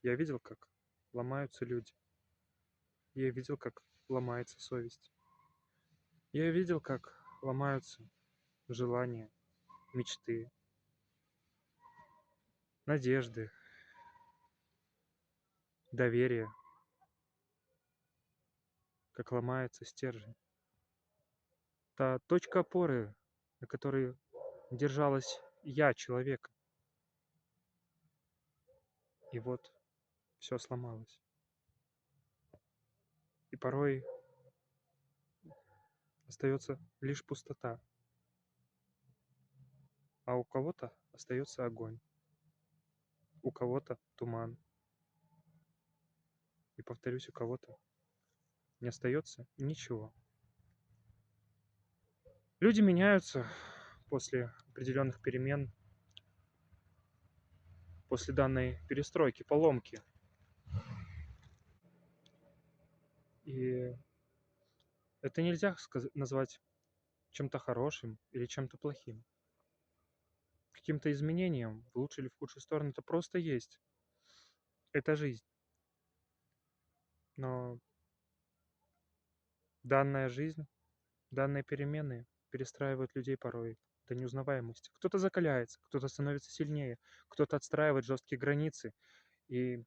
Я видел, как ломаются люди. Я видел, как ломается совесть. Я видел, как ломаются желания, мечты, надежды, доверие, как ломается стержень. Та точка опоры, на которой держалась я, человека. И вот все сломалось. И порой остается лишь пустота, а у кого-то остается огонь, у кого-то туман. И, повторюсь, у кого-то не остается ничего. Люди меняются после определенных перемен, после данной перестройки, поломки. И это нельзя назвать чем-то хорошим или чем-то плохим. Каким-то изменением в лучшую или в худшую сторону это просто есть. Это жизнь. Но данная жизнь, данные перемены перестраивают людей порой до неузнаваемости. Кто-то закаляется, кто-то становится сильнее, кто-то отстраивает жесткие границы и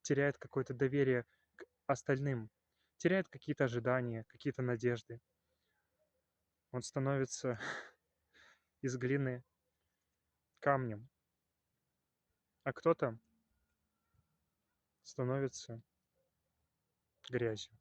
теряет какое-то доверие к остальным, теряет какие-то ожидания, какие-то надежды. Он становится из глины камнем, а кто-то становится грязью.